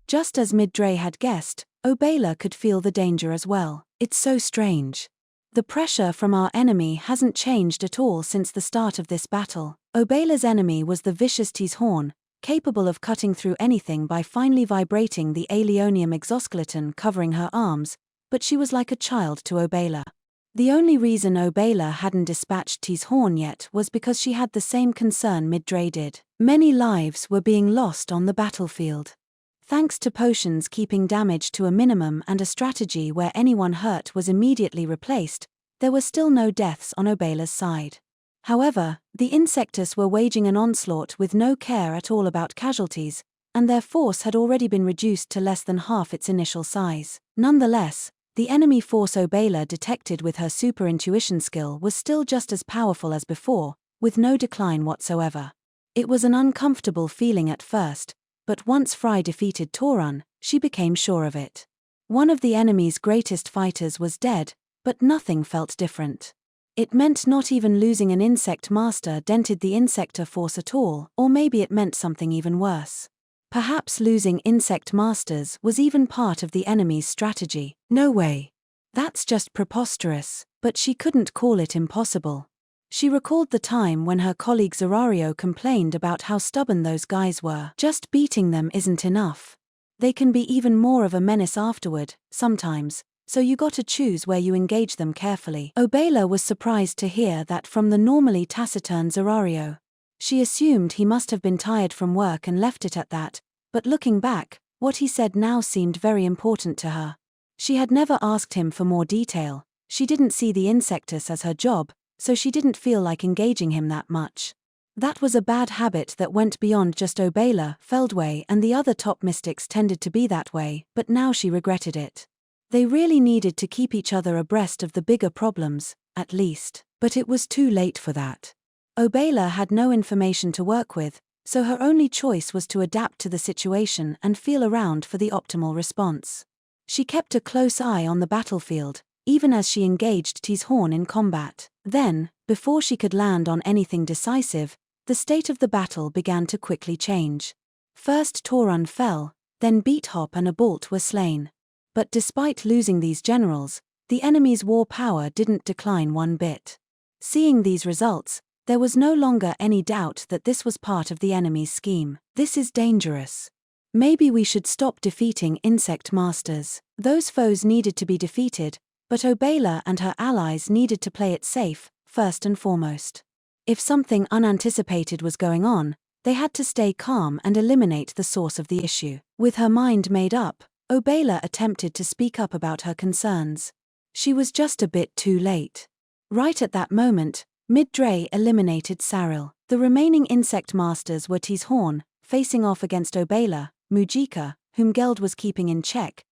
Just as Midray had guessed, Obela could feel the danger as well. It's so strange. The pressure from our enemy hasn't changed at all since the start of this battle. Obela's enemy was the vicious Tizhorn, capable of cutting through anything by finely vibrating the alionium exoskeleton covering her arms, but she was like a child to Obela. The only reason Obela hadn't dispatched Tizhorn yet was because she had the same concern Midray did. Many lives were being lost on the battlefield. Thanks to potions keeping damage to a minimum and a strategy where anyone hurt was immediately replaced, there were still no deaths on Obela's side. However, the Insectus were waging an onslaught with no care at all about casualties, and their force had already been reduced to less than half its initial size. Nonetheless, the enemy force Obela detected with her super intuition skill was still just as powerful as before, with no decline whatsoever. It was an uncomfortable feeling at first, but once Fry defeated Torun, she became sure of it. One of the enemy's greatest fighters was dead, but nothing felt different. It meant not even losing an insect master dented the insector force at all, or maybe it meant something even worse. Perhaps losing insect masters was even part of the enemy's strategy. No way. That's just preposterous, but she couldn't call it impossible. She recalled the time when her colleague Zerario complained about how stubborn those guys were. Just beating them isn't enough. They can be even more of a menace afterward, sometimes, so you gotta choose where you engage them carefully. Obela was surprised to hear that from the normally taciturn Zerario. She assumed he must have been tired from work and left it at that, but looking back, what he said now seemed very important to her. She had never asked him for more detail, she didn't see the Insectus as her job, so she didn't feel like engaging him that much. That was a bad habit that went beyond just Obela, Feldway and the other top mystics tended to be that way, but now she regretted it. They really needed to keep each other abreast of the bigger problems, at least. But it was too late for that. Obela had no information to work with, so her only choice was to adapt to the situation and feel around for the optimal response. She kept a close eye on the battlefield, even as she engaged Tizhorn in combat. Then, before she could land on anything decisive, the state of the battle began to quickly change. First Torun fell, then Beathop and Abalt were slain. But despite losing these generals, the enemy's war power didn't decline one bit. Seeing these results, there was no longer any doubt that this was part of the enemy's scheme. This is dangerous. Maybe we should stop defeating insect masters. Those foes needed to be defeated, but Obela and her allies needed to play it safe, first and foremost. If something unanticipated was going on, they had to stay calm and eliminate the source of the issue. With her mind made up, Obela attempted to speak up about her concerns. She was just a bit too late. Right at that moment, Midray eliminated Saril. The remaining insect masters were Tizhorn, facing off against Obela, Mujika, whom Geld was keeping in check,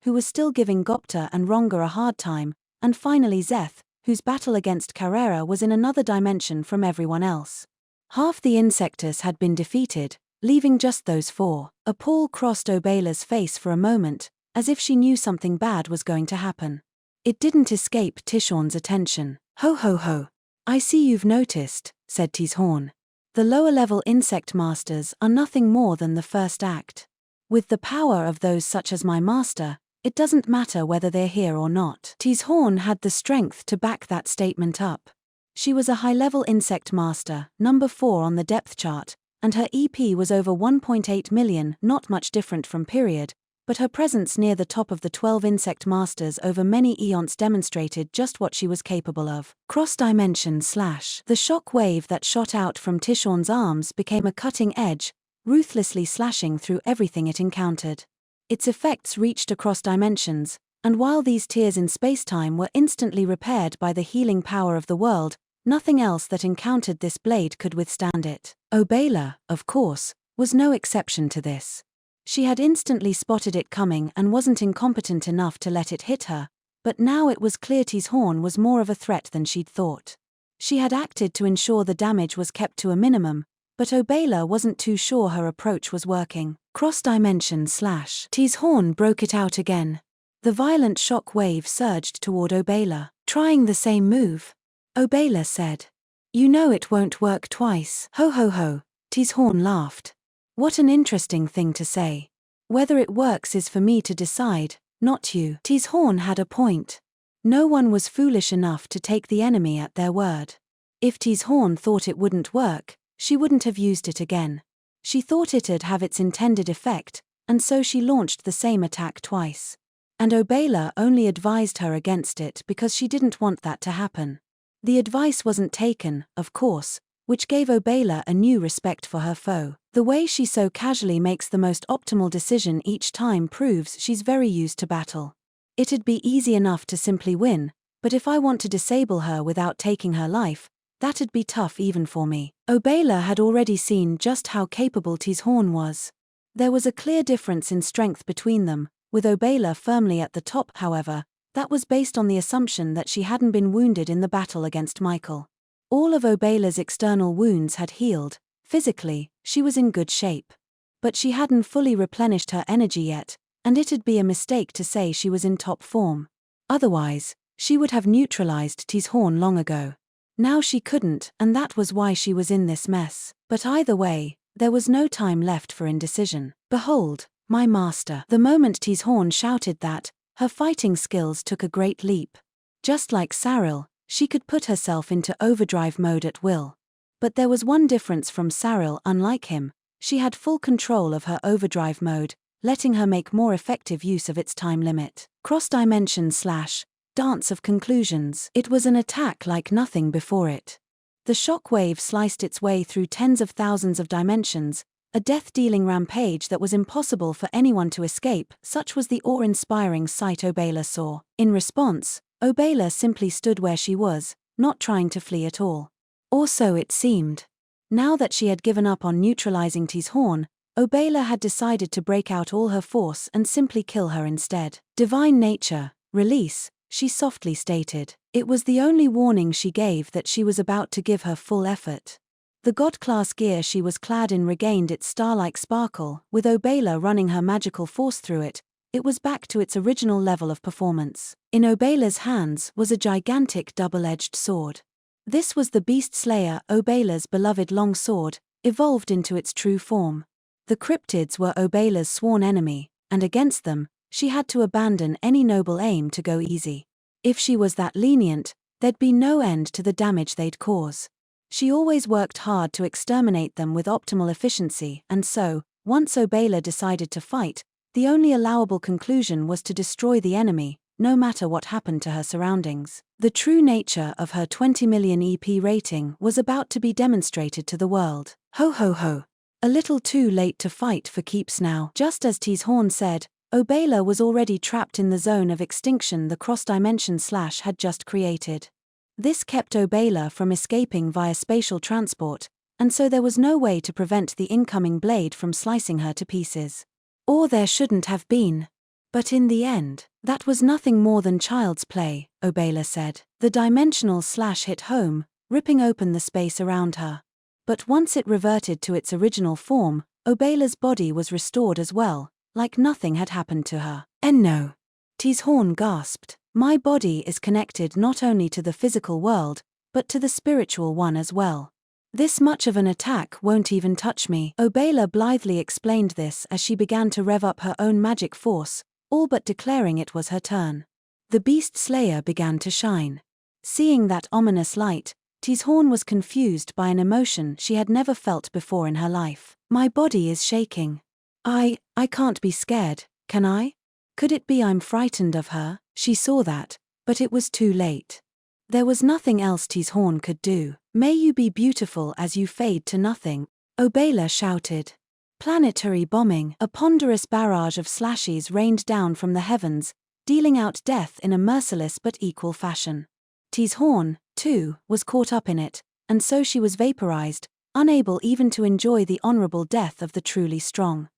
who was still giving Gopta and Ronga a hard time, and finally Zeth, whose battle against Carrera was in another dimension from everyone else. Half the Insectus had been defeated, leaving just those four. A pall crossed Obela's face for a moment, as if she knew something bad was going to happen. It didn't escape Tishorn's attention. Ho ho ho. I see you've noticed, said Tizhorn. The lower-level insect masters are nothing more than the first act. With the power of those such as my master, it doesn't matter whether they're here or not. Tizhorn had the strength to back that statement up. She was a high-level insect master, number 4 on the depth chart, and her EP was over 1.8 million, not much different from period, but her presence near the top of the 12 insect masters over many eons demonstrated just what she was capable of. Cross-dimension slash. The shock wave that shot out from Tishorn's arms became a cutting edge, ruthlessly slashing through everything it encountered. Its effects reached across dimensions, and while these tears in spacetime were instantly repaired by the healing power of the world, nothing else that encountered this blade could withstand it. Obela, of course, was no exception to this. She had instantly spotted it coming and wasn't incompetent enough to let it hit her, but now it was clear Tizhorn was more of a threat than she'd thought. She had acted to ensure the damage was kept to a minimum, but Obela wasn't too sure her approach was working. Cross-dimension slash. Tizhorn broke it out again. The violent shock wave surged toward Obela. Trying the same move? Obela said. You know it won't work twice. Ho ho ho. Tizhorn laughed. What an interesting thing to say. Whether it works is for me to decide, not you. T's Horn had a point. No one was foolish enough to take the enemy at their word. If T's Horn thought it wouldn't work, she wouldn't have used it again. She thought it'd have its intended effect, and so she launched the same attack twice. And Obela only advised her against it because she didn't want that to happen. The advice wasn't taken, of course, which gave Obela a new respect for her foe. The way she so casually makes the most optimal decision each time proves she's very used to battle. It'd be easy enough to simply win, but if I want to disable her without taking her life, that'd be tough even for me. Obela had already seen just how capable T's Horn was. There was a clear difference in strength between them, with Obela firmly at the top. However, that was based on the assumption that she hadn't been wounded in the battle against Michael. All of Obela's external wounds had healed. Physically, she was in good shape. But she hadn't fully replenished her energy yet, and it'd be a mistake to say she was in top form. Otherwise, she would have neutralized T's Horn long ago. Now she couldn't, and that was why she was in this mess. But either way, there was no time left for indecision. Behold, my master. The moment T's Horn shouted that, her fighting skills took a great leap. Just like Saril, she could put herself into overdrive mode at will. But there was one difference from Saril. Unlike him, she had full control of her overdrive mode, letting her make more effective use of its time limit. Cross-dimension / dance of conclusions. It was an attack like nothing before it. The shock wave sliced its way through tens of thousands of dimensions, a death-dealing rampage that was impossible for anyone to escape. Such was the awe-inspiring sight Obela saw. In response, Obela simply stood where she was, not trying to flee at all. Or so it seemed. Now that she had given up on neutralizing T's Horn, Obela had decided to break out all her force and simply kill her instead. Divine nature, release, she softly stated. It was the only warning she gave that she was about to give her full effort. The god-class gear she was clad in regained its star-like sparkle. With Obela running her magical force through it, it was back to its original level of performance. In Obela's hands was a gigantic double-edged sword. This was the Beast Slayer, Obela's beloved long sword, evolved into its true form. The cryptids were Obela's sworn enemy, and against them, she had to abandon any noble aim to go easy. If she was that lenient, there'd be no end to the damage they'd cause. She always worked hard to exterminate them with optimal efficiency, and so, once Obela decided to fight, the only allowable conclusion was to destroy the enemy, no matter what happened to her surroundings. The true nature of her 20 million EP rating was about to be demonstrated to the world. Ho ho ho. A little too late to fight for keeps now. Just as T's Horn said, Obela was already trapped in the zone of extinction the cross-dimension / had just created. This kept Obela from escaping via spatial transport, and so there was no way to prevent the incoming blade from slicing her to pieces. Or there shouldn't have been. But in the end, that was nothing more than child's play, Obela said. The dimensional / hit home, ripping open the space around her. But once it reverted to its original form, Obela's body was restored as well, like nothing had happened to her. No. T's Horn gasped. My body is connected not only to the physical world, but to the spiritual one as well. This much of an attack won't even touch me. Obela blithely explained this as she began to rev up her own magic force, all but declaring it was her turn. The Beast Slayer began to shine. Seeing that ominous light, T's Horn was confused by an emotion she had never felt before in her life. My body is shaking. I can't be scared, can I? Could it be I'm frightened of her? She saw that, but it was too late. There was nothing else T's Horn could do. May you be beautiful as you fade to nothing, Obela shouted. Planetary bombing. A ponderous barrage of slashes rained down from the heavens, dealing out death in a merciless but equal fashion. T's Horn, too, was caught up in it, and so she was vaporized, unable even to enjoy the honorable death of the truly strong.